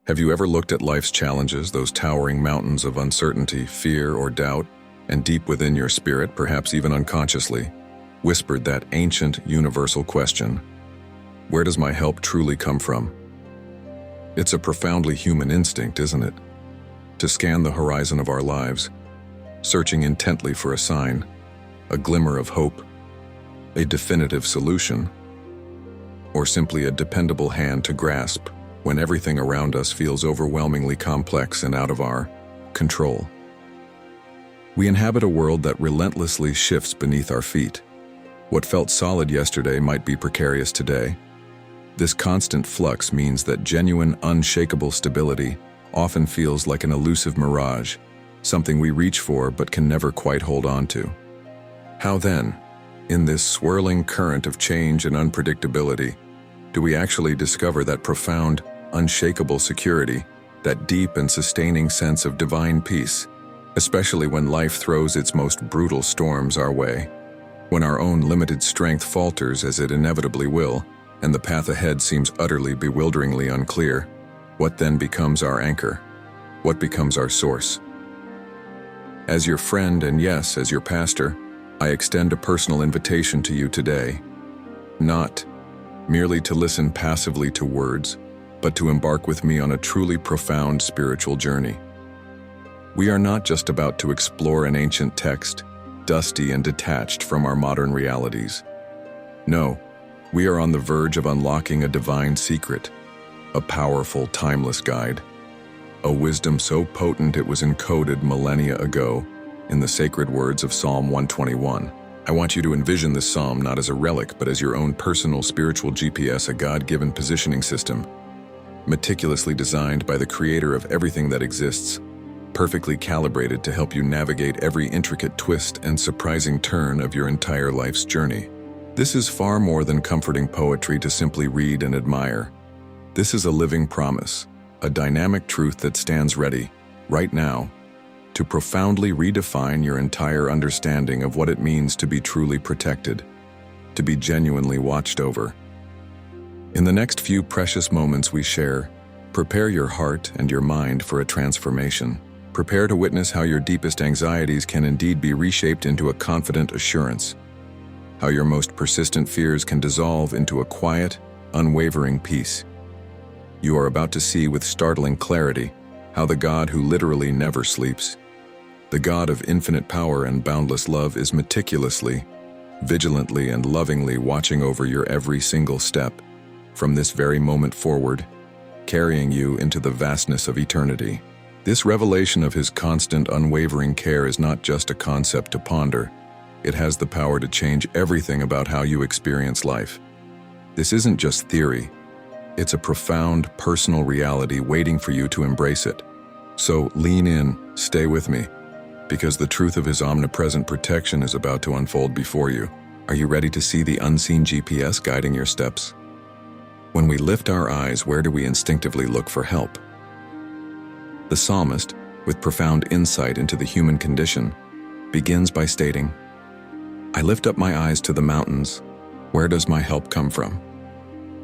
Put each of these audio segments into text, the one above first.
Have you ever looked at life's challenges, those towering mountains of uncertainty, fear, or doubt, and deep within your spirit, perhaps even unconsciously, whispered that ancient, universal question, where does my help truly come from? It's a profoundly human instinct, isn't it? To scan the horizon of our lives, searching intently for a sign, a glimmer of hope, a definitive solution, or simply a dependable hand to grasp when everything around us feels overwhelmingly complex and out of our control. We inhabit a world that relentlessly shifts beneath our feet. What felt solid yesterday might be precarious today. This constant flux means that genuine, unshakable stability often feels like an elusive mirage, something we reach for but can never quite hold on to. How then, in this swirling current of change and unpredictability, do we actually discover that profound, unshakable security, that deep and sustaining sense of divine peace, especially when life throws its most brutal storms our way, when our own limited strength falters as it inevitably will, and the path ahead seems utterly bewilderingly unclear? What then becomes our anchor? What becomes our source? As your friend and yes, as your pastor, I extend a personal invitation to you today, not merely to listen passively to words, but to embark with me on a truly profound spiritual journey. We are not just about to explore an ancient text, dusty and detached from our modern realities. No, we are on the verge of unlocking a divine secret, a powerful, timeless guide, a wisdom so potent it was encoded millennia ago in the sacred words of Psalm 121. I want you to envision this psalm not as a relic, but as your own personal spiritual GPS, a God-given positioning system, meticulously designed by the creator of everything that exists, perfectly calibrated to help you navigate every intricate twist and surprising turn of your entire life's journey. This is far more than comforting poetry to simply read and admire. This is a living promise, a dynamic truth that stands ready, right now, to profoundly redefine your entire understanding of what it means to be truly protected, to be genuinely watched over. In the next few precious moments we share, prepare your heart and your mind for a transformation. Prepare to witness how your deepest anxieties can indeed be reshaped into a confident assurance, how your most persistent fears can dissolve into a quiet, unwavering peace. You are about to see with startling clarity how the God who literally never sleeps, the God of infinite power and boundless love, is meticulously, vigilantly, and lovingly watching over your every single step, from this very moment forward, carrying you into the vastness of eternity. This revelation of his constant, unwavering care is not just a concept to ponder. It has the power to change everything about how you experience life. This isn't just theory. It's a profound, personal reality waiting for you to embrace it. So lean in, stay with me, because the truth of his omnipresent protection is about to unfold before you. Are you ready to see the unseen GPS guiding your steps? When we lift our eyes, where do we instinctively look for help? The psalmist, with profound insight into the human condition, begins by stating, I lift up my eyes to the mountains. Where does my help come from?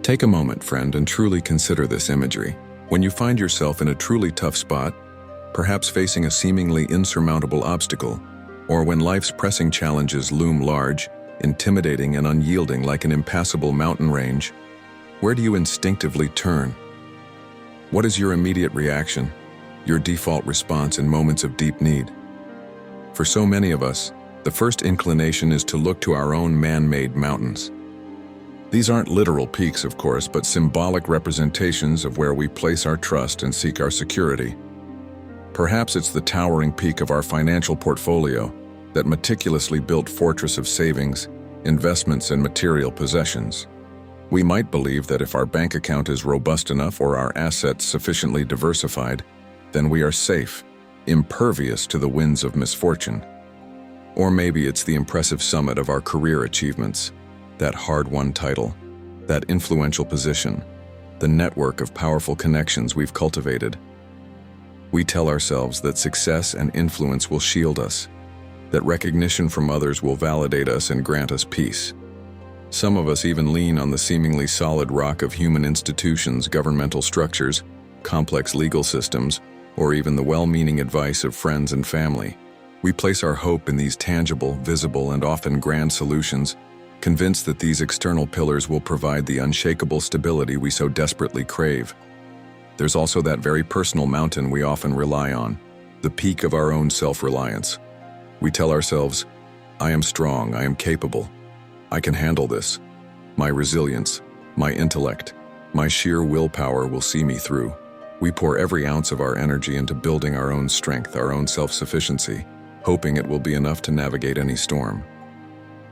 Take a moment, friend, and truly consider this imagery. When you find yourself in a truly tough spot, perhaps facing a seemingly insurmountable obstacle, or when life's pressing challenges loom large, intimidating, and unyielding like an impassable mountain range, where do you instinctively turn? What is your immediate reaction, your default response in moments of deep need? For so many of us, the first inclination is to look to our own man-made mountains. These aren't literal peaks, of course, but symbolic representations of where we place our trust and seek our security. Perhaps it's the towering peak of our financial portfolio, that meticulously built fortress of savings, investments, and material possessions. We might believe that if our bank account is robust enough or our assets sufficiently diversified, then we are safe, impervious to the winds of misfortune. Or maybe it's the impressive summit of our career achievements, that hard-won title, that influential position, the network of powerful connections we've cultivated. We tell ourselves that success and influence will shield us, that recognition from others will validate us and grant us peace. Some of us even lean on the seemingly solid rock of human institutions, governmental structures, complex legal systems, or even the well-meaning advice of friends and family. We place our hope in these tangible, visible, and often grand solutions, convinced that these external pillars will provide the unshakable stability we so desperately crave. There's also that very personal mountain we often rely on, the peak of our own self-reliance. We tell ourselves, I am strong, I am capable, I can handle this. My resilience, my intellect, my sheer willpower will see me through. We pour every ounce of our energy into building our own strength, our own self-sufficiency, hoping it will be enough to navigate any storm.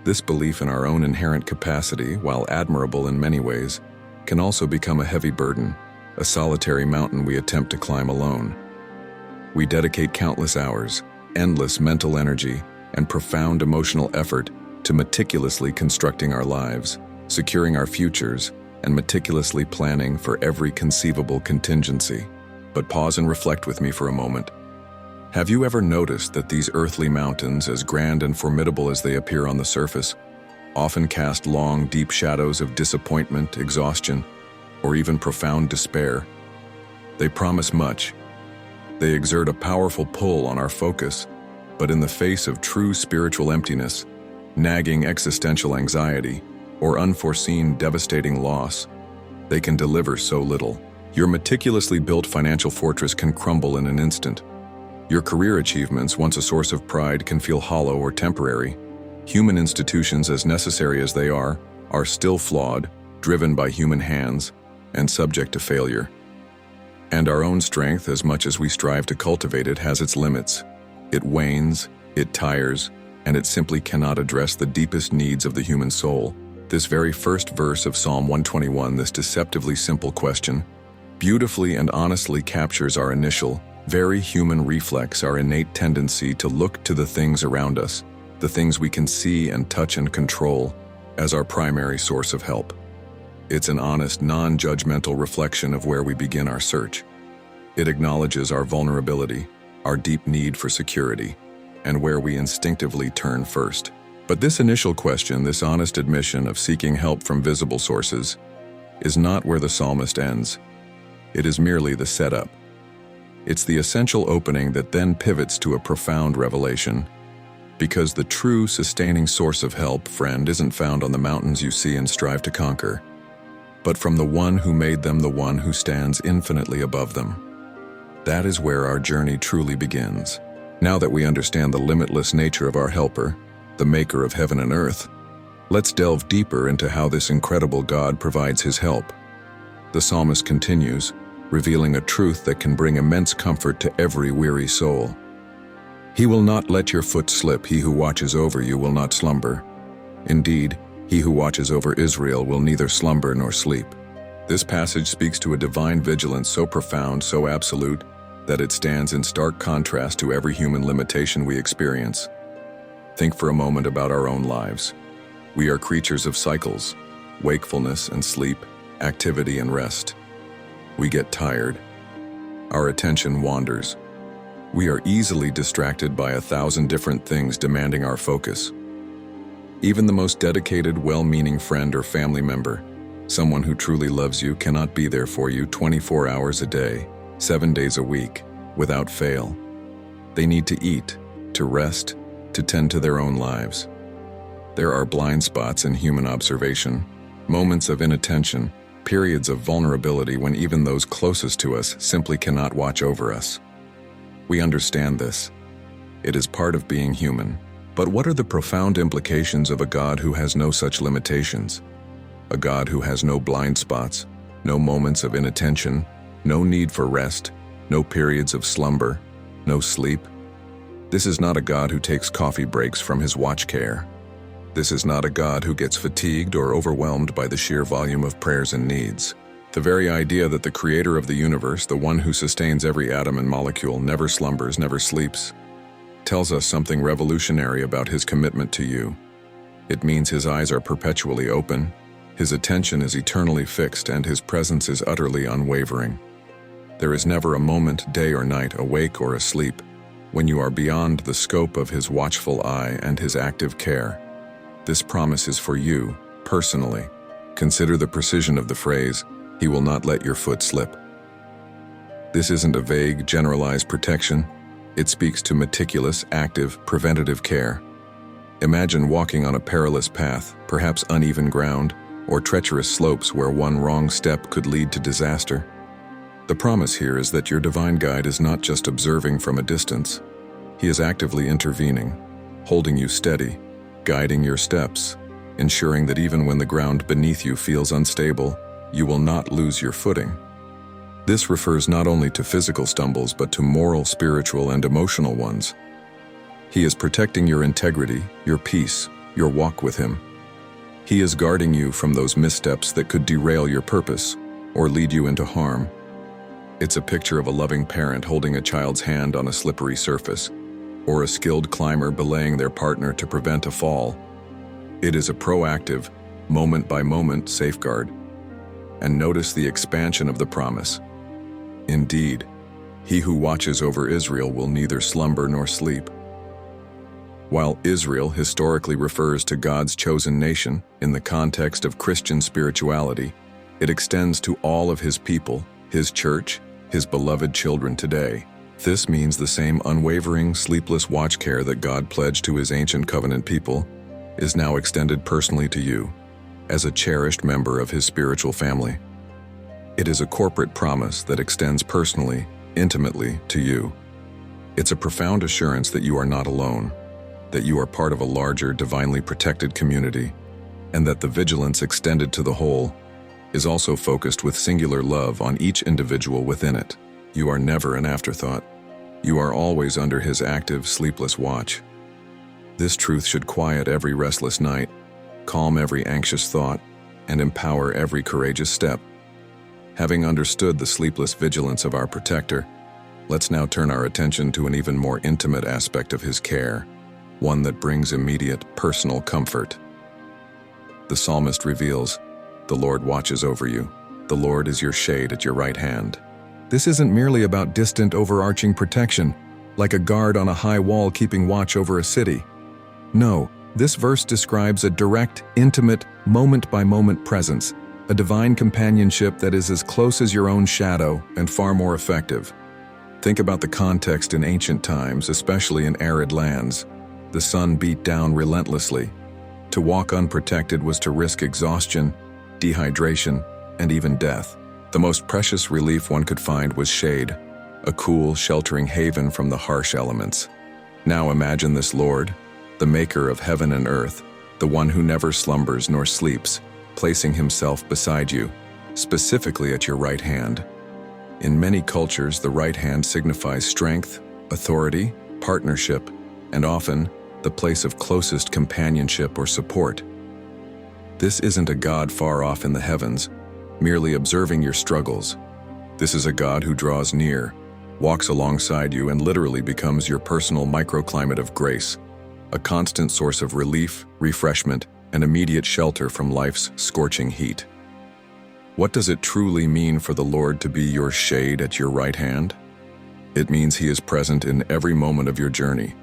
This belief in our own inherent capacity, while admirable in many ways, can also become a heavy burden, a solitary mountain we attempt to climb alone. We dedicate countless hours, endless mental energy, and profound emotional effort to meticulously constructing our lives, securing our futures, and meticulously planning for every conceivable contingency. But pause and reflect with me for a moment. Have you ever noticed that these earthly mountains, as grand and formidable as they appear on the surface, often cast long, deep shadows of disappointment, exhaustion, or even profound despair? They promise much. They exert a powerful pull on our focus, but in the face of true spiritual emptiness, nagging existential anxiety, or unforeseen devastating loss, they can deliver so little. Your meticulously built financial fortress can crumble in an instant. Your career achievements, once a source of pride, can feel hollow or temporary. Human institutions, as necessary as they are still flawed, driven by human hands, and subject to failure. And our own strength, as much as we strive to cultivate it, has its limits. It wanes, it tires, and it simply cannot address the deepest needs of the human soul. This very first verse of Psalm 121, this deceptively simple question, beautifully and honestly captures our initial, very human reflex, our innate tendency to look to the things around us, the things we can see and touch and control, as our primary source of help. It's an honest, non-judgmental reflection of where we begin our search. It acknowledges our vulnerability, our deep need for security, and where we instinctively turn first. But this initial question, this honest admission of seeking help from visible sources, is not where the psalmist ends. It is merely the setup. It's the essential opening that then pivots to a profound revelation. Because the true, sustaining source of help, friend, isn't found on the mountains you see and strive to conquer, but from the one who made them, the one who stands infinitely above them. That is where our journey truly begins. Now that we understand the limitless nature of our helper, the maker of heaven and earth, let's delve deeper into how this incredible God provides his help. The psalmist continues, revealing a truth that can bring immense comfort to every weary soul. He will not let your foot slip. He who watches over you will not slumber. Indeed, he who watches over Israel will neither slumber nor sleep. This passage speaks to a divine vigilance so profound, so absolute, that it stands in stark contrast to every human limitation we experience. Think for a moment about our own lives. We are creatures of cycles, wakefulness and sleep, activity and rest. We get tired. Our attention wanders. We are easily distracted by 1,000 different things demanding our focus. Even the most dedicated, well-meaning friend or family member, someone who truly loves you, cannot be there for you 24 hours a day, 7 days a week, without fail. They need to eat, to rest, to tend to their own lives. There are blind spots in human observation, moments of inattention, periods of vulnerability when even those closest to us simply cannot watch over us. We understand this. It is part of being human. But what are the profound implications of a God who has no such limitations? A God who has no blind spots, no moments of inattention, no need for rest, no periods of slumber, no sleep? This is not a God who takes coffee breaks from his watch care. This is not a God who gets fatigued or overwhelmed by the sheer volume of prayers and needs. The very idea that the creator of the universe, the one who sustains every atom and molecule, never slumbers, never sleeps, tells us something revolutionary about his commitment to you. It means his eyes are perpetually open, his attention is eternally fixed, and his presence is utterly unwavering. There is never a moment, day or night, awake or asleep, when you are beyond the scope of his watchful eye and his active care. This promise is for you, personally. Consider the precision of the phrase, "He will not let your foot slip." This isn't a vague, generalized protection. It speaks to meticulous, active, preventative care. Imagine walking on a perilous path, perhaps uneven ground, or treacherous slopes where one wrong step could lead to disaster. The promise here is that your divine guide is not just observing from a distance. He is actively intervening, holding you steady, guiding your steps, ensuring that even when the ground beneath you feels unstable, you will not lose your footing. This refers not only to physical stumbles but to moral, spiritual, and emotional ones. He is protecting your integrity, your peace, your walk with Him. He is guarding you from those missteps that could derail your purpose or lead you into harm. It's a picture of a loving parent holding a child's hand on a slippery surface, or a skilled climber belaying their partner to prevent a fall. It is a proactive, moment-by-moment safeguard. And notice the expansion of the promise. Indeed, He who watches over Israel will neither slumber nor sleep. While Israel historically refers to God's chosen nation in the context of Christian spirituality, it extends to all of His people, His church, His beloved children today. This means the same unwavering, sleepless watch care that God pledged to His ancient covenant people is now extended personally to you, as a cherished member of His spiritual family. It is a corporate promise that extends personally, intimately to you. It's a profound assurance that you are not alone, that you are part of a larger, divinely protected community, and that the vigilance extended to the whole is also focused with singular love on each individual within it. You are never an afterthought. You are always under His active, sleepless watch. This truth should quiet every restless night, calm every anxious thought, and empower every courageous step. Having understood the sleepless vigilance of our protector, let's now turn our attention to an even more intimate aspect of His care, one that brings immediate, personal comfort. The psalmist reveals, "The Lord watches over you. The Lord is your shade at your right hand." This isn't merely about distant, overarching protection, like a guard on a high wall keeping watch over a city. No, this verse describes a direct, intimate, moment-by-moment presence, a divine companionship that is as close as your own shadow and far more effective. Think about the context in ancient times, especially in arid lands. The sun beat down relentlessly. To walk unprotected was to risk exhaustion, dehydration, and even death. The most precious relief one could find was shade, a cool, sheltering haven from the harsh elements. Now imagine this Lord, the maker of heaven and earth, the one who never slumbers nor sleeps, placing Himself beside you, specifically at your right hand. In many cultures, the right hand signifies strength, authority, partnership, and often the place of closest companionship or support. This isn't a God far off in the heavens, merely observing your struggles. This is a God who draws near, walks alongside you, and literally becomes your personal microclimate of grace, a constant source of relief, refreshment, and immediate shelter from life's scorching heat. What does it truly mean for the Lord to be your shade at your right hand? It means He is present in every moment of your journey,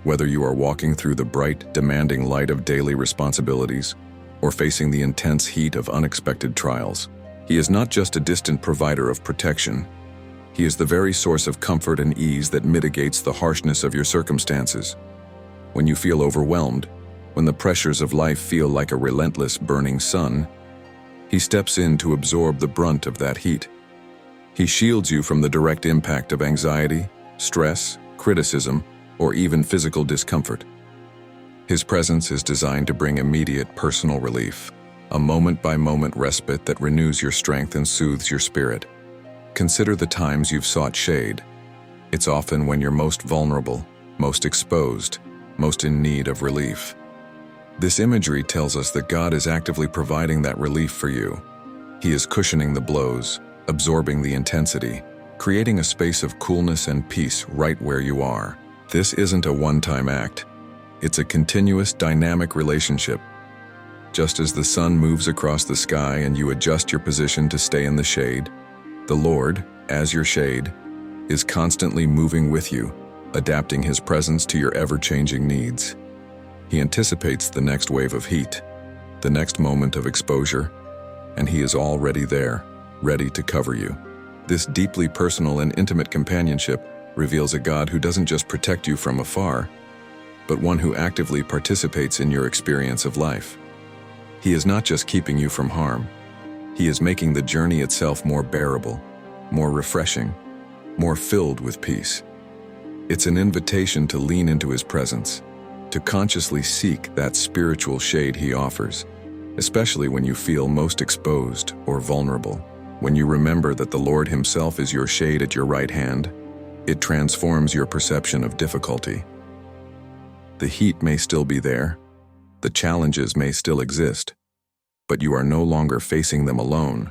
whether you are walking through the bright, demanding light of daily responsibilities or facing the intense heat of unexpected trials. He is not just a distant provider of protection. He is the very source of comfort and ease that mitigates the harshness of your circumstances. When you feel overwhelmed, when the pressures of life feel like a relentless burning sun, He steps in to absorb the brunt of that heat. He shields you from the direct impact of anxiety, stress, criticism, or even physical discomfort. His presence is designed to bring immediate personal relief, a moment-by-moment respite that renews your strength and soothes your spirit. Consider the times you've sought shade. It's often when you're most vulnerable, most exposed, most in need of relief. This imagery tells us that God is actively providing that relief for you. He is cushioning the blows, absorbing the intensity, creating a space of coolness and peace right where you are. This isn't a one-time act. It's a continuous, dynamic relationship. Just as the sun moves across the sky and you adjust your position to stay in the shade, the Lord, as your shade, is constantly moving with you, adapting His presence to your ever-changing needs. He anticipates the next wave of heat, the next moment of exposure, and He is already there, ready to cover you. This deeply personal and intimate companionship reveals a God who doesn't just protect you from afar, but one who actively participates in your experience of life. He is not just keeping you from harm. He is making the journey itself more bearable, more refreshing, more filled with peace. It's an invitation to lean into His presence, to consciously seek that spiritual shade He offers, especially when you feel most exposed or vulnerable. When you remember that the Lord Himself is your shade at your right hand, it transforms your perception of difficulty. The heat may still be there, the challenges may still exist, but you are no longer facing them alone,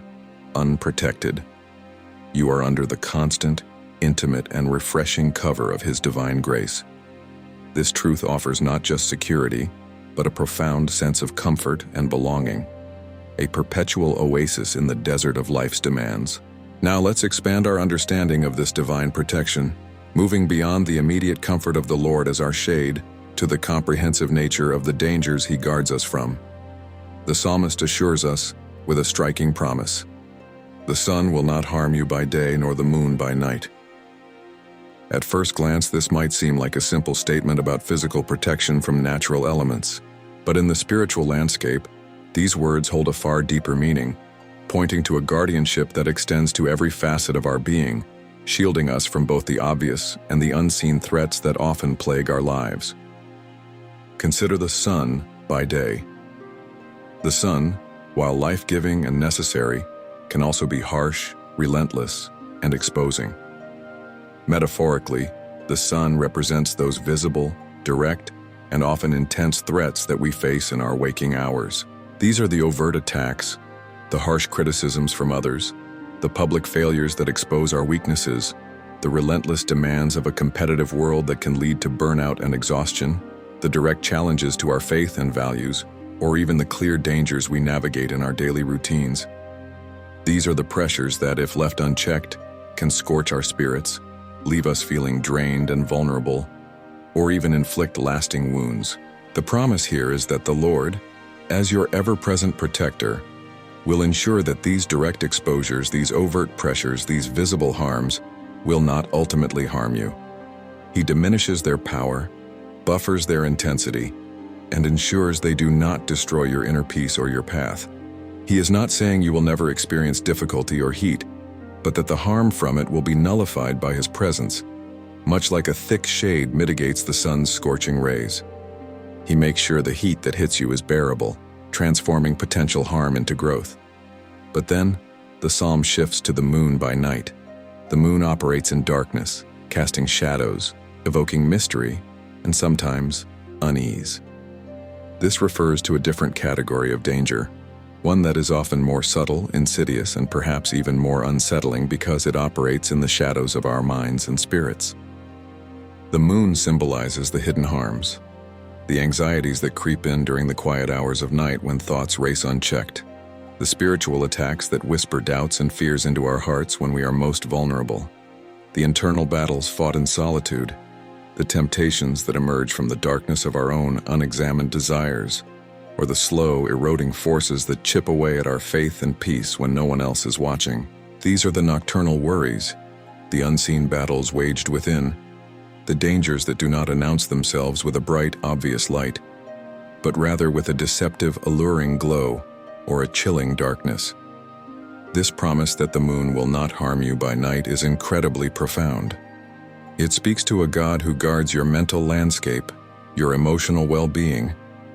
unprotected. You are under the constant, intimate, and refreshing cover of His divine grace. This truth offers not just security, but a profound sense of comfort and belonging, a perpetual oasis in the desert of life's demands. Now let's expand our understanding of this divine protection, moving beyond the immediate comfort of the Lord as our shade to the comprehensive nature of the dangers He guards us from. The psalmist assures us with a striking promise: "The sun will not harm you by day, nor the moon by night." At first glance, this might seem like a simple statement about physical protection from natural elements, but in the spiritual landscape, these words hold a far deeper meaning, pointing to a guardianship that extends to every facet of our being, shielding us from both the obvious and the unseen threats that often plague our lives. Consider the sun by day. The sun, while life-giving and necessary, can also be harsh, relentless, and exposing. Metaphorically, the sun represents those visible, direct, and often intense threats that we face in our waking hours. These are the overt attacks, the harsh criticisms from others, the public failures that expose our weaknesses, the relentless demands of a competitive world that can lead to burnout and exhaustion, the direct challenges to our faith and values, or even the clear dangers we navigate in our daily routines. These are the pressures that, if left unchecked, can scorch our spirits, leave us feeling drained and vulnerable, or even inflict lasting wounds. The promise here is that the Lord, as your ever-present protector, will ensure that these direct exposures, these overt pressures, these visible harms, will not ultimately harm you. He diminishes their power, buffers their intensity, and ensures they do not destroy your inner peace or your path. He is not saying you will never experience difficulty or heat, but that the harm from it will be nullified by His presence, much like a thick shade mitigates the sun's scorching rays. He makes sure the heat that hits you is bearable, transforming potential harm into growth. But then, the psalm shifts to the moon by night. The moon operates in darkness, casting shadows, evoking mystery, and sometimes unease. This refers to a different category of danger, one that is often more subtle, insidious, and perhaps even more unsettling because it operates in the shadows of our minds and spirits. The moon symbolizes the hidden harms, the anxieties that creep in during the quiet hours of night when thoughts race unchecked, the spiritual attacks that whisper doubts and fears into our hearts when we are most vulnerable, the internal battles fought in solitude, the temptations that emerge from the darkness of our own unexamined desires, or the slow, eroding forces that chip away at our faith and peace when no one else is watching. These are the nocturnal worries, the unseen battles waged within, the dangers that do not announce themselves with a bright, obvious light, but rather with a deceptive, alluring glow or a chilling darkness. This promise that the moon will not harm you by night is incredibly profound. It speaks to a God who guards your mental landscape, your emotional well-being,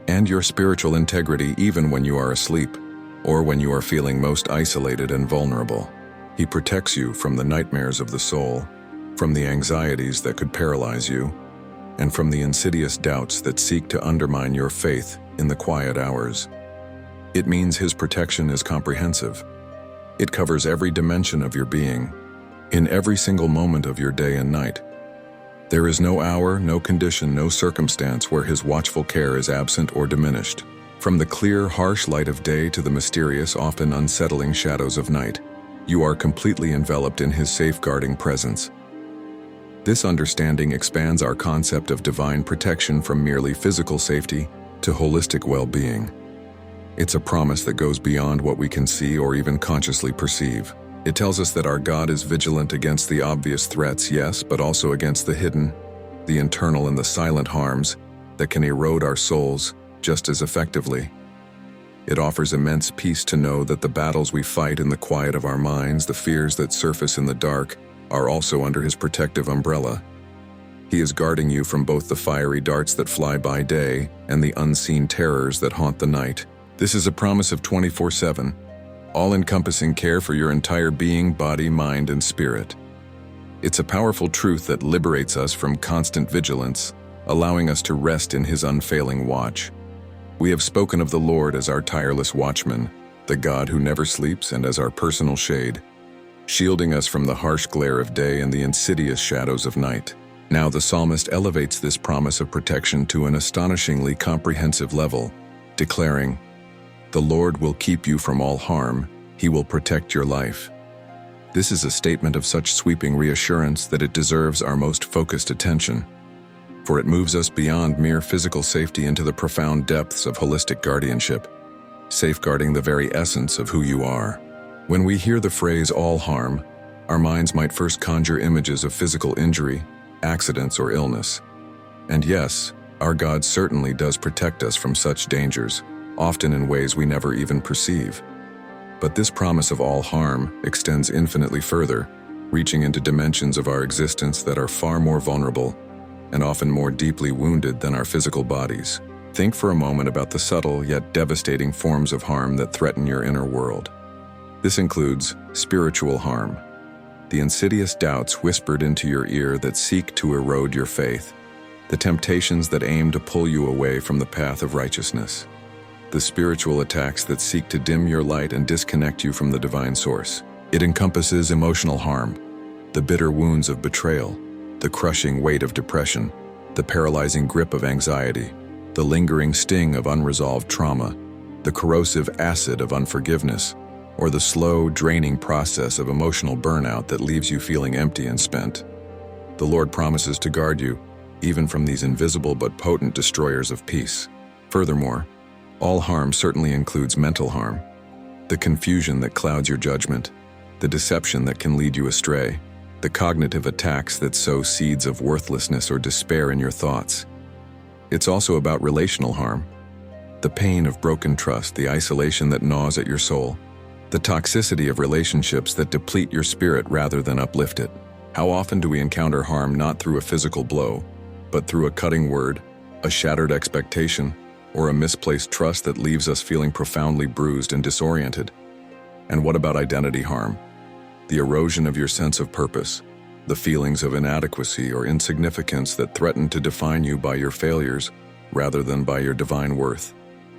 and your spiritual integrity even when you are asleep, or when you are feeling most isolated and vulnerable. He protects you from the nightmares of the soul, from the anxieties that could paralyze you, and from the insidious doubts that seek to undermine your faith in the quiet hours. It means His protection is comprehensive. It covers every dimension of your being, in every single moment of your day and night. There is no hour, no condition, no circumstance where His watchful care is absent or diminished. From the clear, harsh light of day to the mysterious, often unsettling shadows of night, you are completely enveloped in His safeguarding presence. This understanding expands our concept of divine protection from merely physical safety to holistic well-being. It's a promise that goes beyond what we can see or even consciously perceive. It tells us that our God is vigilant against the obvious threats, yes, but also against the hidden, the internal and the silent harms that can erode our souls just as effectively. It offers immense peace to know that the battles we fight in the quiet of our minds, the fears that surface in the dark, are also under His protective umbrella. He is guarding you from both the fiery darts that fly by day and the unseen terrors that haunt the night. This is a promise of 24/7, all-encompassing care for your entire being, body, mind, and spirit. It's a powerful truth that liberates us from constant vigilance, allowing us to rest in His unfailing watch. We have spoken of the Lord as our tireless watchman, the God who never sleeps, and as our personal shade, shielding us from the harsh glare of day and the insidious shadows of night. Now the psalmist elevates this promise of protection to an astonishingly comprehensive level, declaring, "The Lord will keep you from all harm, He will protect your life." This is a statement of such sweeping reassurance that it deserves our most focused attention, for it moves us beyond mere physical safety into the profound depths of holistic guardianship, safeguarding the very essence of who you are. When we hear the phrase "all harm," our minds might first conjure images of physical injury, accidents, or illness. And yes, our God certainly does protect us from such dangers, often in ways we never even perceive. But this promise of all harm extends infinitely further, reaching into dimensions of our existence that are far more vulnerable and often more deeply wounded than our physical bodies. Think for a moment about the subtle yet devastating forms of harm that threaten your inner world. This includes spiritual harm, the insidious doubts whispered into your ear that seek to erode your faith, the temptations that aim to pull you away from the path of righteousness, the spiritual attacks that seek to dim your light and disconnect you from the divine source. It encompasses emotional harm, the bitter wounds of betrayal, the crushing weight of depression, the paralyzing grip of anxiety, the lingering sting of unresolved trauma, the corrosive acid of unforgiveness, or the slow, draining process of emotional burnout that leaves you feeling empty and spent. The Lord promises to guard you, even from these invisible but potent destroyers of peace. Furthermore, all harm certainly includes mental harm, the confusion that clouds your judgment, the deception that can lead you astray, the cognitive attacks that sow seeds of worthlessness or despair in your thoughts. It's also about relational harm, the pain of broken trust, the isolation that gnaws at your soul, the toxicity of relationships that deplete your spirit rather than uplift it. How often do we encounter harm not through a physical blow, but through a cutting word, a shattered expectation, or a misplaced trust that leaves us feeling profoundly bruised and disoriented? And what about identity harm? The erosion of your sense of purpose, the feelings of inadequacy or insignificance that threaten to define you by your failures rather than by your divine worth.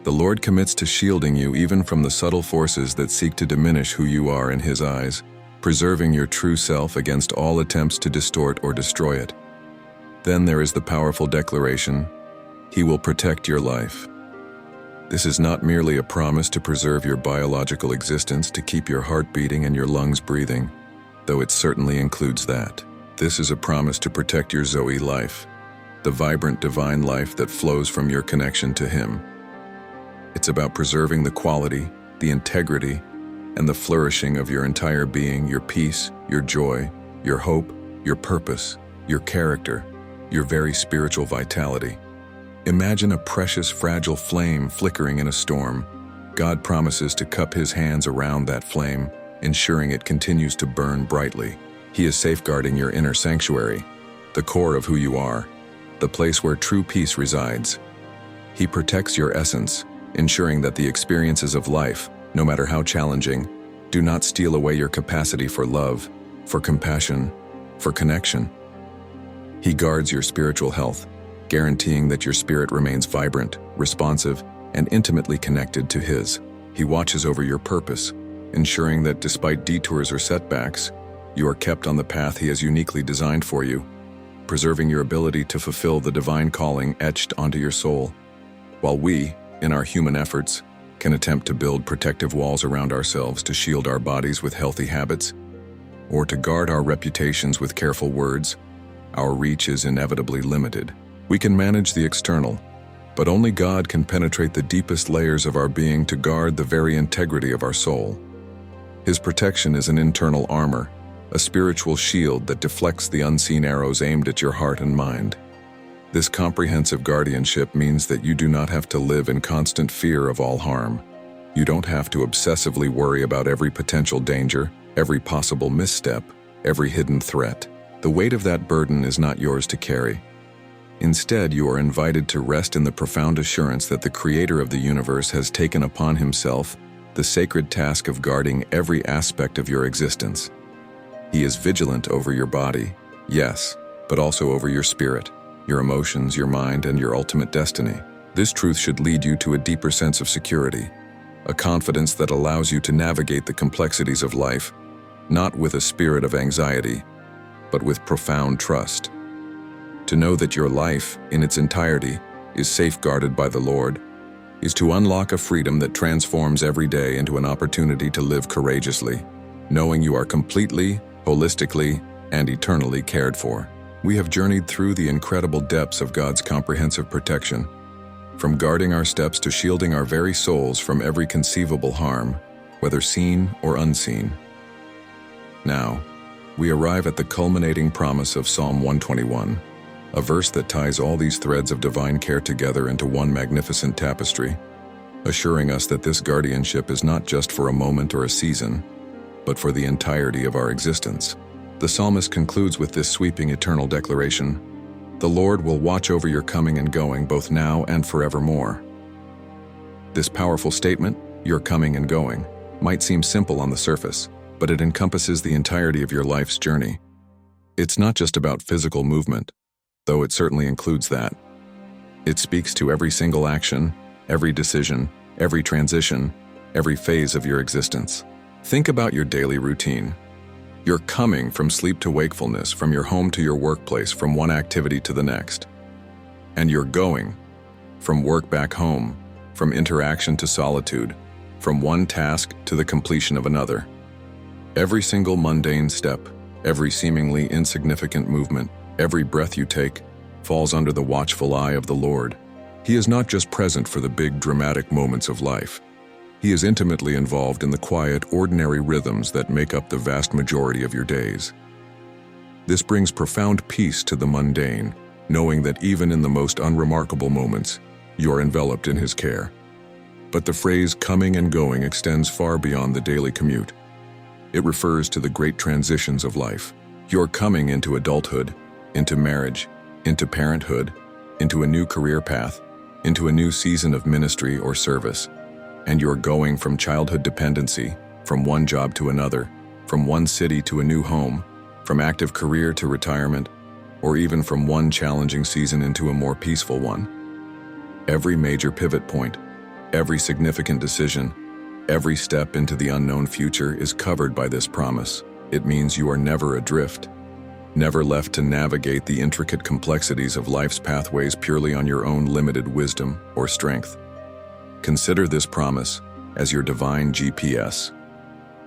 The Lord commits to shielding you even from the subtle forces that seek to diminish who you are in His eyes, preserving your true self against all attempts to distort or destroy it. Then there is the powerful declaration, He will protect your life. This is not merely a promise to preserve your biological existence, to keep your heart beating and your lungs breathing, though it certainly includes that. This is a promise to protect your Zoe life, the vibrant divine life that flows from your connection to Him. It's about preserving the quality, the integrity, and the flourishing of your entire being, your peace, your joy, your hope, your purpose, your character, your very spiritual vitality. Imagine a precious, fragile flame flickering in a storm. God promises to cup His hands around that flame, ensuring it continues to burn brightly. He is safeguarding your inner sanctuary, the core of who you are, the place where true peace resides. He protects your essence, ensuring that the experiences of life, no matter how challenging, do not steal away your capacity for love, for compassion, for connection. He guards your spiritual health, guaranteeing that your spirit remains vibrant, responsive, and intimately connected to His. He watches over your purpose, ensuring that despite detours or setbacks, you are kept on the path He has uniquely designed for you, preserving your ability to fulfill the divine calling etched onto your soul. While we, in our human efforts, can attempt to build protective walls around ourselves to shield our bodies with healthy habits, or to guard our reputations with careful words, our reach is inevitably limited. We can manage the external, but only God can penetrate the deepest layers of our being to guard the very integrity of our soul. His protection is an internal armor, a spiritual shield that deflects the unseen arrows aimed at your heart and mind. This comprehensive guardianship means that you do not have to live in constant fear of all harm. You don't have to obsessively worry about every potential danger, every possible misstep, every hidden threat. The weight of that burden is not yours to carry. Instead, you are invited to rest in the profound assurance that the Creator of the universe has taken upon himself the sacred task of guarding every aspect of your existence. He is vigilant over your body, yes, but also over your spirit, your emotions, your mind, and your ultimate destiny. This truth should lead you to a deeper sense of security, a confidence that allows you to navigate the complexities of life, not with a spirit of anxiety, but with profound trust. To know that your life, in its entirety, is safeguarded by the Lord, is to unlock a freedom that transforms every day into an opportunity to live courageously, knowing you are completely, holistically, and eternally cared for. We have journeyed through the incredible depths of God's comprehensive protection, from guarding our steps to shielding our very souls from every conceivable harm, whether seen or unseen. Now, we arrive at the culminating promise of Psalm 121, a verse that ties all these threads of divine care together into one magnificent tapestry, assuring us that this guardianship is not just for a moment or a season, but for the entirety of our existence. The psalmist concludes with this sweeping eternal declaration: "The Lord will watch over your coming and going both now and forevermore." This powerful statement, your coming and going, might seem simple on the surface, but it encompasses the entirety of your life's journey. It's not just about physical movement, though it certainly includes that. It speaks to every single action, every decision, every transition, every phase of your existence. Think about your daily routine. You're coming from sleep to wakefulness, from your home to your workplace, from one activity to the next. And you're going from work back home, from interaction to solitude, from one task to the completion of another. Every single mundane step, every seemingly insignificant movement, every breath you take, falls under the watchful eye of the Lord. He is not just present for the big, dramatic moments of life. He is intimately involved in the quiet, ordinary rhythms that make up the vast majority of your days. This brings profound peace to the mundane, knowing that even in the most unremarkable moments, you are enveloped in His care. But the phrase coming and going extends far beyond the daily commute. It refers to the great transitions of life. You're coming into adulthood, into marriage, into parenthood, into a new career path, into a new season of ministry or service. And you're going from childhood dependency, from one job to another, from one city to a new home, from active career to retirement, or even from one challenging season into a more peaceful one. Every major pivot point, every significant decision, every step into the unknown future is covered by this promise. It means you are never adrift, never left to navigate the intricate complexities of life's pathways purely on your own limited wisdom or strength. Consider this promise as your divine GPS,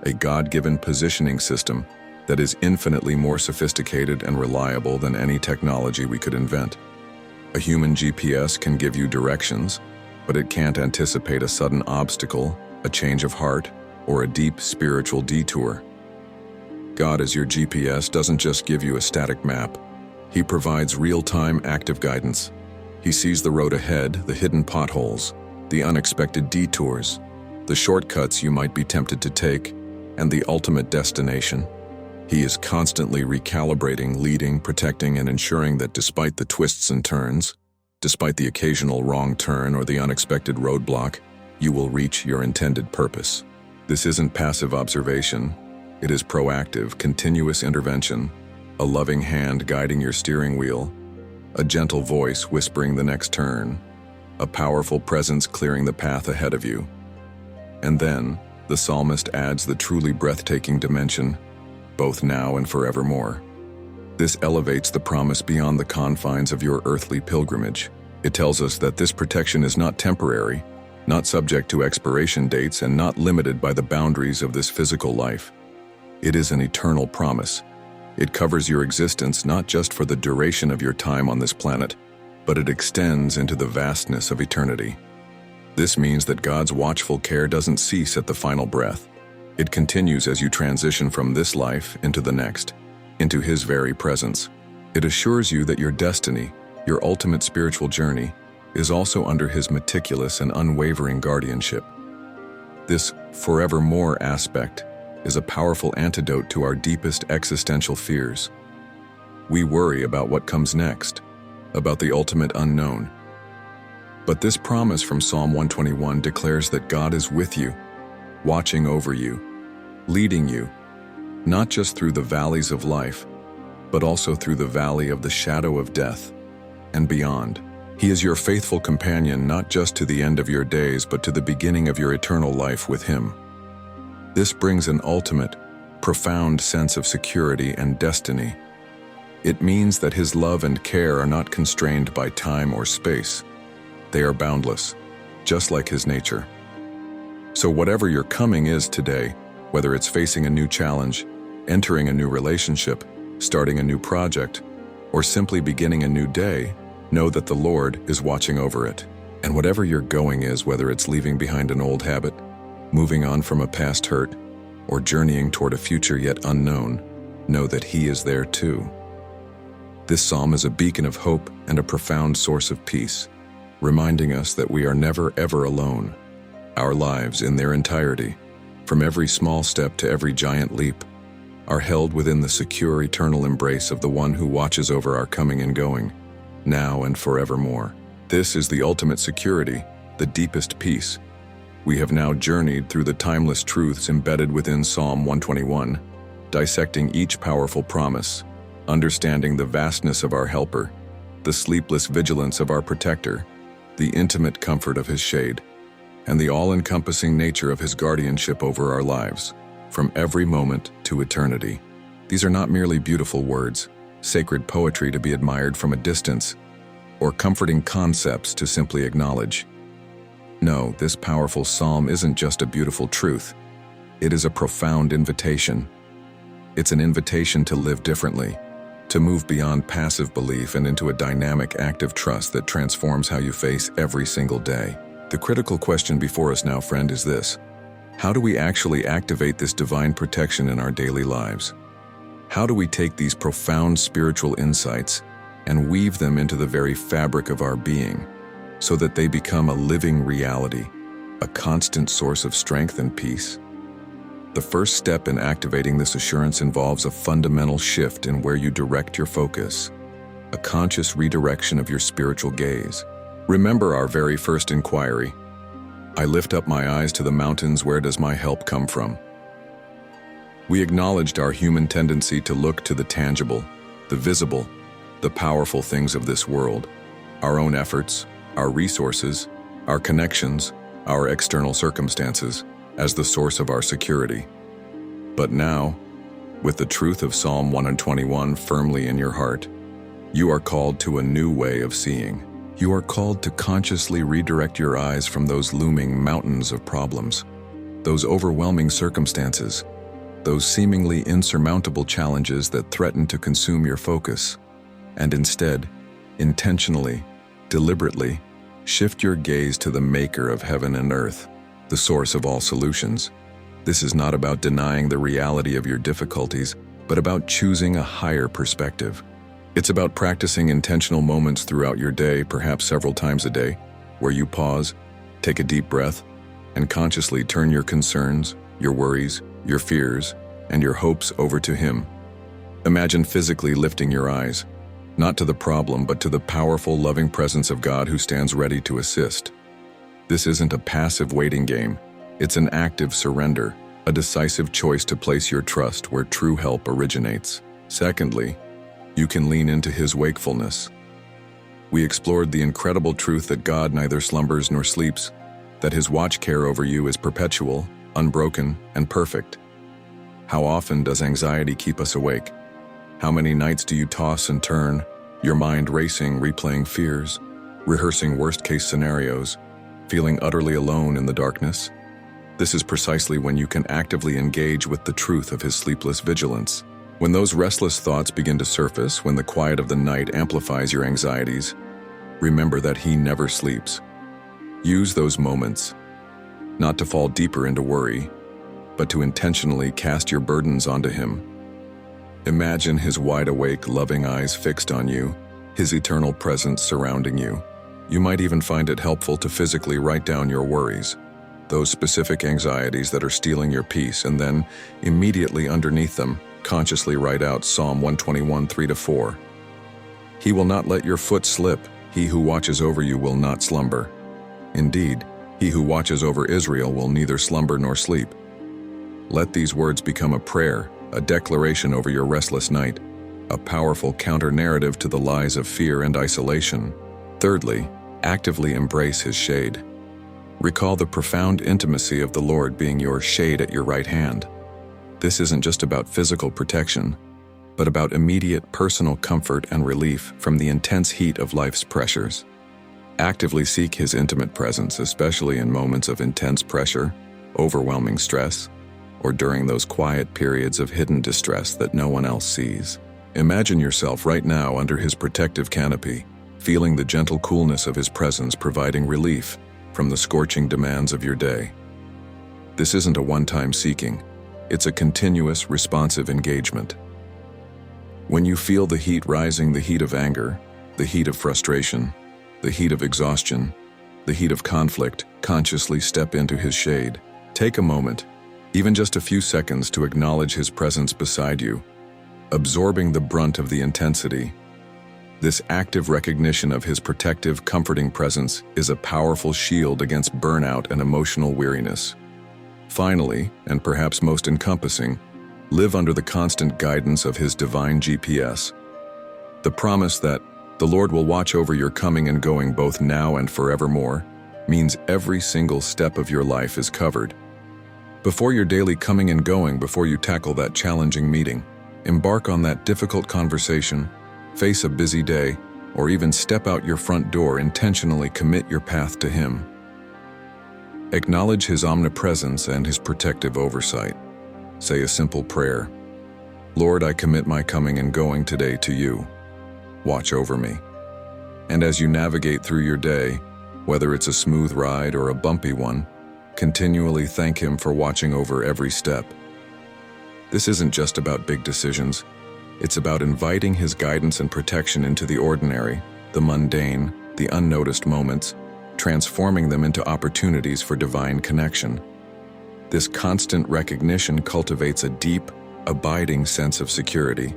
a God-given positioning system that is infinitely more sophisticated and reliable than any technology we could invent. A human GPS can give you directions, but it can't anticipate a sudden obstacle, a change of heart, or a deep spiritual detour. God as your GPS doesn't just give you a static map. He provides real-time active guidance. He sees the road ahead, the hidden potholes, the unexpected detours, the shortcuts you might be tempted to take, and the ultimate destination. He is constantly recalibrating, leading, protecting, and ensuring that despite the twists and turns, despite the occasional wrong turn or the unexpected roadblock, you will reach your intended purpose. This isn't passive observation. It is proactive, continuous intervention, a loving hand guiding your steering wheel, a gentle voice whispering the next turn, a powerful presence clearing the path ahead of you. And then, the psalmist adds the truly breathtaking dimension, both now and forevermore. This elevates the promise beyond the confines of your earthly pilgrimage. It tells us that this protection is not temporary, not subject to expiration dates, and not limited by the boundaries of this physical life. It is an eternal promise. It covers your existence not just for the duration of your time on this planet, but it extends into the vastness of eternity. This means that God's watchful care doesn't cease at the final breath. It continues as you transition from this life into the next, into His very presence. It assures you that your destiny, your ultimate spiritual journey, is also under His meticulous and unwavering guardianship. This forevermore aspect is a powerful antidote to our deepest existential fears. We worry about what comes next, about the ultimate unknown. But this promise from Psalm 121 declares that God is with you, watching over you, leading you, not just through the valleys of life, but also through the valley of the shadow of death and beyond. He is your faithful companion not just to the end of your days, but to the beginning of your eternal life with Him. This brings an ultimate, profound sense of security and destiny. It means that His love and care are not constrained by time or space. They are boundless, just like His nature. So whatever your coming is today, whether it's facing a new challenge, entering a new relationship, starting a new project, or simply beginning a new day, know that the Lord is watching over it. And whatever your going is, whether it's leaving behind an old habit, moving on from a past hurt, or journeying toward a future yet unknown, know that He is there too. This psalm is a beacon of hope and a profound source of peace, reminding us that we are never ever alone. Our lives in their entirety, from every small step to every giant leap, are held within the secure eternal embrace of the One who watches over our coming and going, now and forevermore. This is the ultimate security, the deepest peace. We have now journeyed through the timeless truths embedded within Psalm 121, dissecting each powerful promise, understanding the vastness of our helper, the sleepless vigilance of our protector, the intimate comfort of His shade, and the all-encompassing nature of His guardianship over our lives, from every moment to eternity. These are not merely beautiful words, sacred poetry to be admired from a distance, or comforting concepts to simply acknowledge. No, this powerful psalm isn't just a beautiful truth. It is a profound invitation. It's an invitation to live differently, to move beyond passive belief and into a dynamic, active trust that transforms how you face every single day. The critical question before us now, friend, is this: how do we actually activate this divine protection in our daily lives? How do we take these profound spiritual insights and weave them into the very fabric of our being, so that they become a living reality, a constant source of strength and peace? The first step in activating this assurance involves a fundamental shift in where you direct your focus, a conscious redirection of your spiritual gaze. Remember our very first inquiry: I lift up my eyes to the mountains, where does my help come from? We acknowledged our human tendency to look to the tangible, the visible, the powerful things of this world, our own efforts, our resources, our connections, our external circumstances, as the source of our security. But now, with the truth of Psalm 121 firmly in your heart, you are called to a new way of seeing. You are called to consciously redirect your eyes from those looming mountains of problems, those overwhelming circumstances, those seemingly insurmountable challenges that threaten to consume your focus, and instead, intentionally, deliberately, shift your gaze to the Maker of heaven and earth, the source of all solutions. This is not about denying the reality of your difficulties, but about choosing a higher perspective. It's about practicing intentional moments throughout your day, perhaps several times a day, where you pause, take a deep breath, and consciously turn your concerns, your worries, your fears, and your hopes over to Him. Imagine physically lifting your eyes, not to the problem, but to the powerful, loving presence of God who stands ready to assist. This isn't a passive waiting game. It's an active surrender, a decisive choice to place your trust where true help originates. Secondly, you can lean into His wakefulness. We explored the incredible truth that God neither slumbers nor sleeps, that His watch care over you is perpetual, unbroken, and perfect. How often does anxiety keep us awake? How many nights do you toss and turn, your mind racing, replaying fears, rehearsing worst-case scenarios, feeling utterly alone in the darkness? This is precisely when you can actively engage with the truth of His sleepless vigilance. When those restless thoughts begin to surface, when the quiet of the night amplifies your anxieties, remember that He never sleeps. Use those moments, not to fall deeper into worry, but to intentionally cast your burdens onto him. Imagine his wide-awake, loving eyes fixed on you, his eternal presence surrounding you. You might even find it helpful to physically write down your worries, those specific anxieties that are stealing your peace, and then, immediately underneath them, consciously write out Psalm 121, 3-4. He will not let your foot slip. He who watches over you will not slumber. Indeed, he who watches over Israel will neither slumber nor sleep. Let these words become a prayer, a declaration over your restless night, a powerful counter-narrative to the lies of fear and isolation. Thirdly, actively embrace his shade. Recall the profound intimacy of the Lord being your shade at your right hand. This isn't just about physical protection, but about immediate personal comfort and relief from the intense heat of life's pressures. Actively seek his intimate presence, especially in moments of intense pressure, overwhelming stress, or during those quiet periods of hidden distress that no one else sees. Imagine yourself right now under his protective canopy, feeling the gentle coolness of his presence providing relief from the scorching demands of your day. This isn't a one-time seeking, it's a continuous, responsive engagement. When you feel the heat rising, the heat of anger, the heat of frustration, the heat of exhaustion, the heat of conflict, consciously step into his shade. Take a moment, even just a few seconds, to acknowledge his presence beside you, absorbing the brunt of the intensity. This active recognition of his protective, comforting presence is a powerful shield against burnout and emotional weariness. Finally, and perhaps most encompassing, live under the constant guidance of his divine GPS. The promise that the Lord will watch over your coming and going both now and forevermore means every single step of your life is covered. Before your daily coming and going, before you tackle that challenging meeting, embark on that difficult conversation, face a busy day, or even step out your front door, intentionally commit your path to him. Acknowledge his omnipresence and his protective oversight. Say a simple prayer. Lord, I commit my coming and going today to you. Watch over me. And as you navigate through your day, whether it's a smooth ride or a bumpy one, continually thank him for watching over every step. This isn't just about big decisions. It's about inviting his guidance and protection into the ordinary, the mundane, the unnoticed moments, transforming them into opportunities for divine connection. This constant recognition cultivates a deep, abiding sense of security,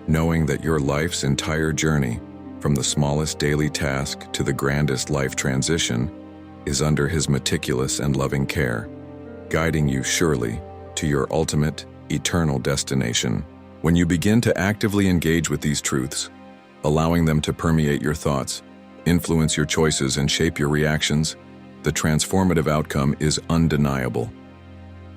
knowing that your life's entire journey, from the smallest daily task to the grandest life transition, is under his meticulous and loving care, guiding you surely to your ultimate, eternal destination. When you begin to actively engage with these truths, allowing them to permeate your thoughts, influence your choices, and shape your reactions, the transformative outcome is undeniable.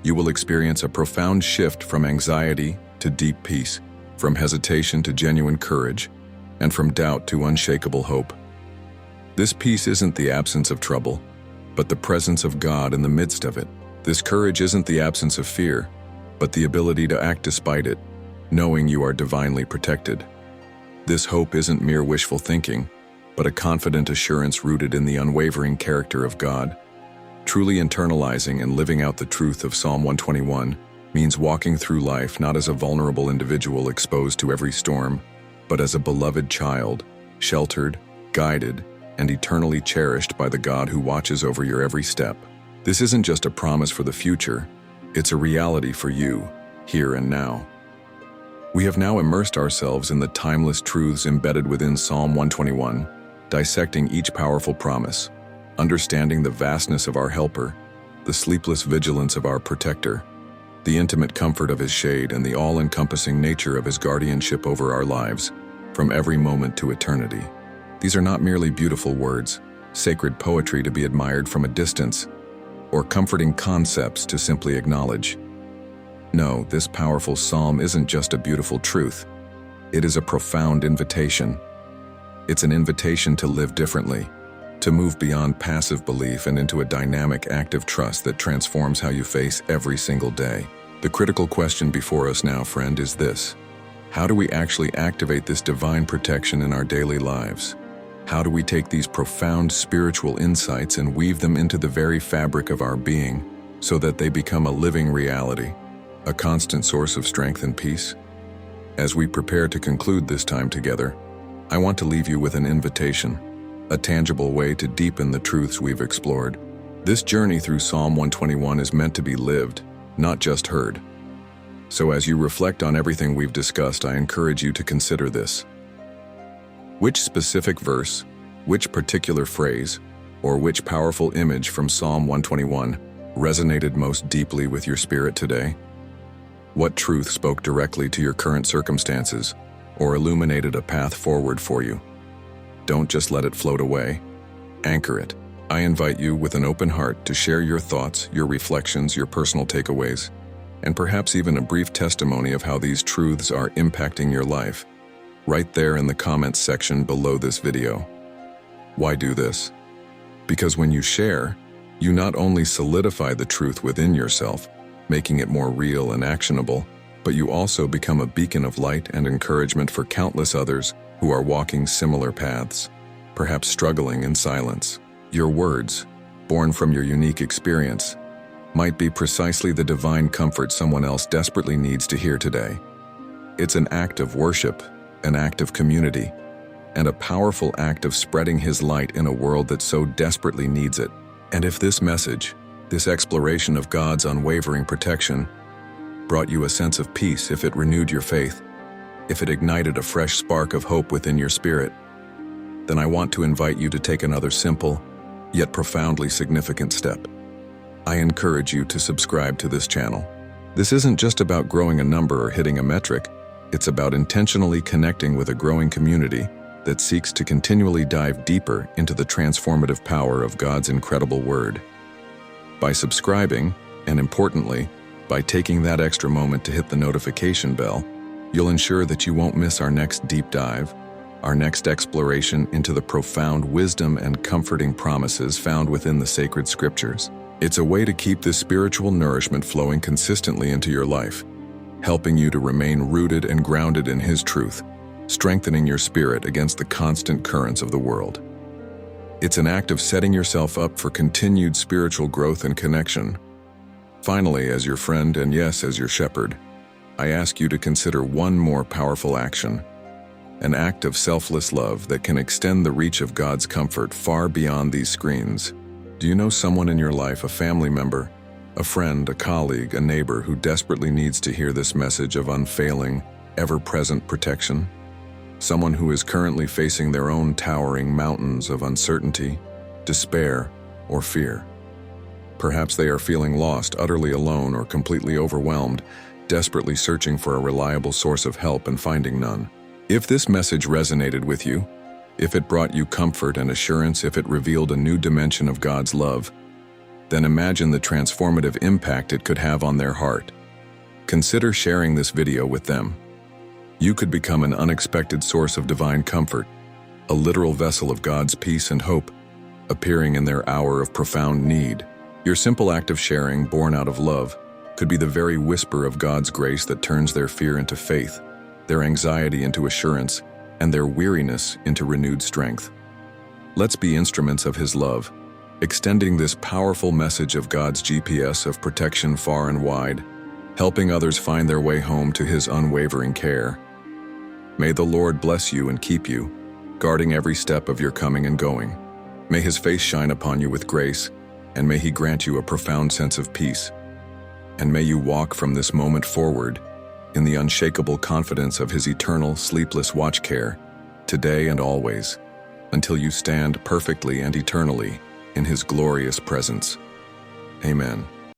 You will experience a profound shift from anxiety to deep peace, from hesitation to genuine courage, and from doubt to unshakable hope. This peace isn't the absence of trouble, but the presence of God in the midst of it. This courage isn't the absence of fear, but the ability to act despite it, knowing you are divinely protected. This hope isn't mere wishful thinking, but a confident assurance rooted in the unwavering character of God. Truly internalizing and living out the truth of Psalm 121 means walking through life not as a vulnerable individual exposed to every storm, but as a beloved child, sheltered, guided, and eternally cherished by the God who watches over your every step. This isn't just a promise for the future, it's a reality for you, here and now. We have now immersed ourselves in the timeless truths embedded within Psalm 121, dissecting each powerful promise, understanding the vastness of our helper, the sleepless vigilance of our protector, the intimate comfort of his shade, and the all-encompassing nature of his guardianship over our lives, from every moment to eternity. These are not merely beautiful words, sacred poetry to be admired from a distance, or comforting concepts to simply acknowledge. No, this powerful psalm isn't just a beautiful truth. It is a profound invitation. It's an invitation to live differently, to move beyond passive belief and into a dynamic, active trust that transforms how you face every single day. The critical question before us now, friend, is this: how do we actually activate this divine protection in our daily lives? How do we take these profound spiritual insights and weave them into the very fabric of our being, so that they become a living reality, a constant source of strength and peace. As we prepare to conclude this time together, I want to leave you with an invitation, a tangible way to deepen the truths we've explored. This journey through Psalm 121 is meant to be lived, not just heard. So as you reflect on everything we've discussed, I encourage you to consider this. Which specific verse, which particular phrase, or which powerful image from Psalm 121 resonated most deeply with your spirit today? What truth spoke directly to your current circumstances or illuminated a path forward for you? Don't just let it float away. Anchor it. I invite you with an open heart to share your thoughts, your reflections, your personal takeaways, and perhaps even a brief testimony of how these truths are impacting your life, right there in the comments section below this video. Why do this? Because when you share, you not only solidify the truth within yourself, making it more real and actionable, but you also become a beacon of light and encouragement for countless others who are walking similar paths, perhaps struggling in silence. Your words, born from your unique experience, might be precisely the divine comfort someone else desperately needs to hear today. It's an act of worship, an act of community, and a powerful act of spreading His light in a world that so desperately needs it. And if this message, this exploration of God's unwavering protection, brought you a sense of peace, if it renewed your faith, if it ignited a fresh spark of hope within your spirit, then I want to invite you to take another simple, yet profoundly significant step. I encourage you to subscribe to this channel. This isn't just about growing a number or hitting a metric, it's about intentionally connecting with a growing community that seeks to continually dive deeper into the transformative power of God's incredible Word. By subscribing, and importantly, by taking that extra moment to hit the notification bell, you'll ensure that you won't miss our next deep dive, our next exploration into the profound wisdom and comforting promises found within the sacred scriptures. It's a way to keep this spiritual nourishment flowing consistently into your life, helping you to remain rooted and grounded in His truth, strengthening your spirit against the constant currents of the world. It's an act of setting yourself up for continued spiritual growth and connection. Finally, as your friend and yes, as your shepherd, I ask you to consider one more powerful action, an act of selfless love that can extend the reach of God's comfort far beyond these screens. Do you know someone in your life, a family member, a friend, a colleague, a neighbor who desperately needs to hear this message of unfailing, ever-present protection? Someone who is currently facing their own towering mountains of uncertainty, despair, or fear. Perhaps they are feeling lost, utterly alone, or completely overwhelmed, desperately searching for a reliable source of help and finding none. If this message resonated with you, if it brought you comfort and assurance, if it revealed a new dimension of God's love, then imagine the transformative impact it could have on their heart. Consider sharing this video with them. You could become an unexpected source of divine comfort, a literal vessel of God's peace and hope, appearing in their hour of profound need. Your simple act of sharing, born out of love, could be the very whisper of God's grace that turns their fear into faith, their anxiety into assurance, and their weariness into renewed strength. Let's be instruments of His love, extending this powerful message of God's GPS of protection far and wide, helping others find their way home to His unwavering care. May the Lord bless you and keep you, guarding every step of your coming and going. May His face shine upon you with grace, and may He grant you a profound sense of peace. And may you walk from this moment forward in the unshakable confidence of His eternal, sleepless watch care, today and always, until you stand perfectly and eternally in His glorious presence. Amen.